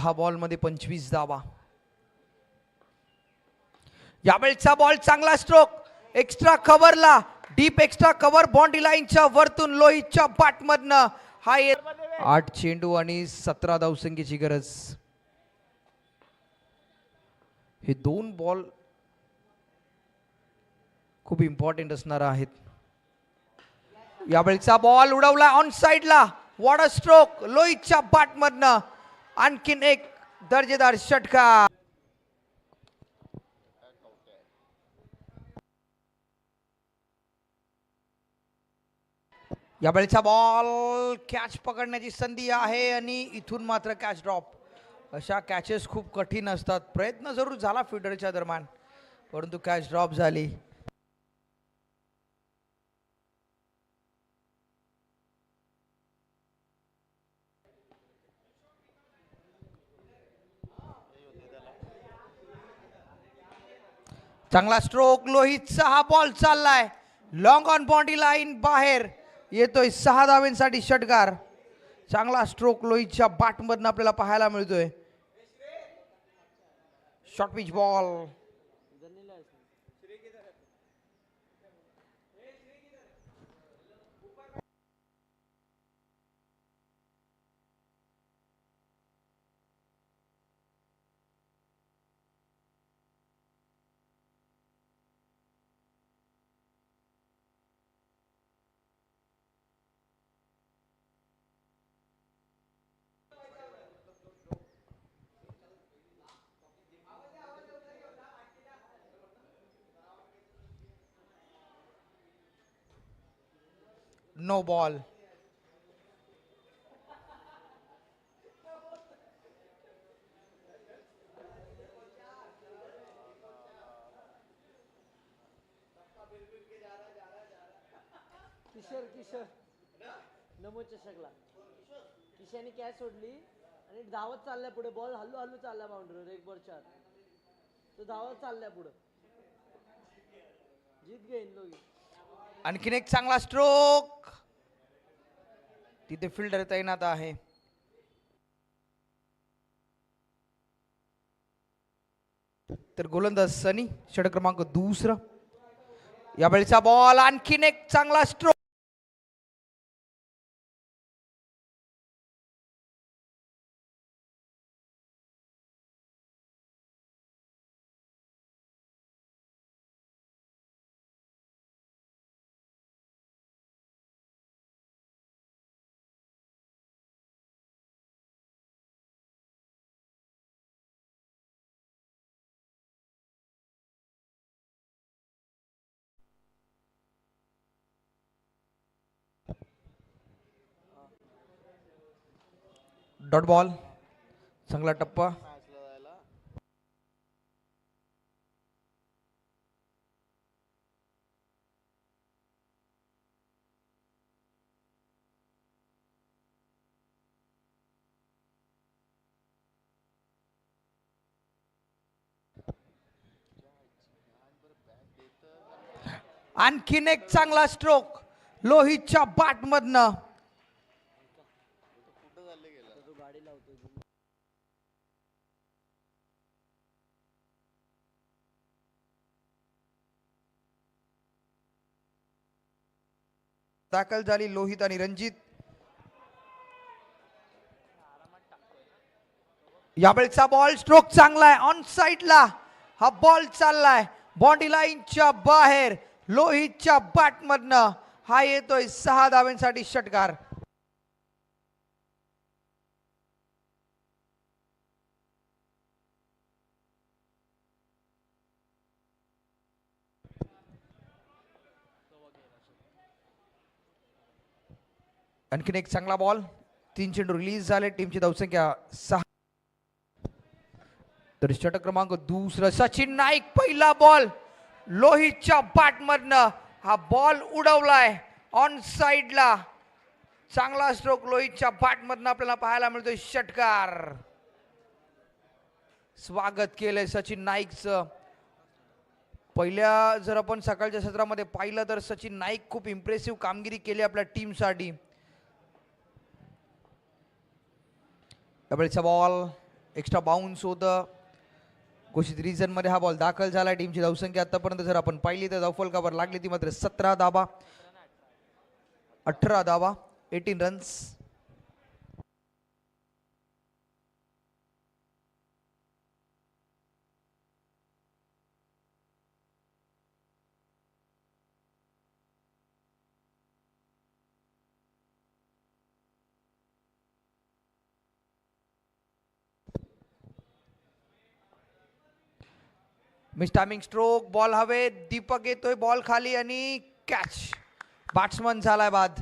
10 बॉलमध्ये 25 धावा. यावेळचा बॉल चांगला स्ट्रोक, एक्स्ट्रा कव्हरला, डीप एक्स्ट्रा कव्हर बाउंड्री लाईनच्या वरतून लोहितच्या बॅटमधनं. हा 8 चेंडू आणि 17 धावसंख्येची गरज. हे 2 बॉल खूप इम्पॉर्टंट असणार आहेत. यावेळचा बॉल उडवला ऑन साइडला, व्हॉट अ स्ट्रोक लोहितच्या बॅटमधनं. आणखीन एक दर्जेदार षटकार. यावेळचा बॉल कॅच पकडण्याची संधी आहे आणि इथून मात्र कॅच ड्रॉप. अशा कॅचेस खूप कठीण असतात. प्रयत्न जरूर झाला फिल्डरच्या दरम्यान, परंतु कॅच ड्रॉप झाली. चांगला स्ट्रोक लोहितचा. हा बॉल चाललाय लॉंग ऑन बाउंड्री लाईन, बाहेर येतोय. 6 धावांसाठी षटकार. चांगला स्ट्रोक लोहितच्या बॅटमधनं आपल्याला पाहायला मिळतोय. Short pitch ball. No ball. Kishore नमो चषकला किशाने कॅच सोडली आणि धावत चालल्या पुढे. बॉल हल्लू हल्लू चालला बाउंड्रीवर. 1 बॉल 4. तो धावत चालल्या पुढे. जीत घेईन लोहित. आणखीन एक चांगला स्ट्रोक. तिथे फिल्डर तैनात आहे. तर गोलंदाज सनी, षटक क्रमांक 2. यावेळचा बॉल आणखीन एक चांगला स्ट्रोक. Dot ball. चांगला टप्पा. आणखीन एक चांगला स्ट्रोक लोहितच्या बॅटमधनं. दाखल झाली लोहित आणि रणजित. यावेळचा बॉल स्ट्रोक चांगला आहे ऑन साइडला. हा बॉल चाललाय बाउंड्री लाईनच्या बाहेर लोहितच्या बॅटमधनं. हा येतोय 6 धावांसाठी षटकार. आणखीन एक चांगला बॉल. 3 चेंडू रिलीज झाले. टीमची धावसंख्या 6. तर षटक क्रमांक 2 सचिन नाईक. पहिला बॉल लोहितच्या बॅटमधनं. हा बॉल उडवलाय ऑन साइडला. चांगला स्ट्रोक लोहितच्या बॅटमधनं आपल्याला पाहायला मिळतोय. षटकार. स्वागत केलंय सचिन नाईकचं. पहिल्या जर आपण सकाळच्या सत्रामध्ये पाहिलं तर सचिन नाईक खूप इम्प्रेसिव्ह कामगिरी केली आपल्या टीमसाठी. डबलचा बॉल एक्स्ट्रा बाउन्स होतं. घोषित रिझन मध्ये हा बॉल दाखल झाला. टीमची धावसंख्या आतापर्यंत जर आपण पाहिली तर धावफलकावर लागली ती मात्र 17 धावा, 18 धावा, 18 runs. Miss timing stroke, ball हवे, दीपक येतोय, बॉल खाली आणि कॅच. बॅट्समन झालाय बाद.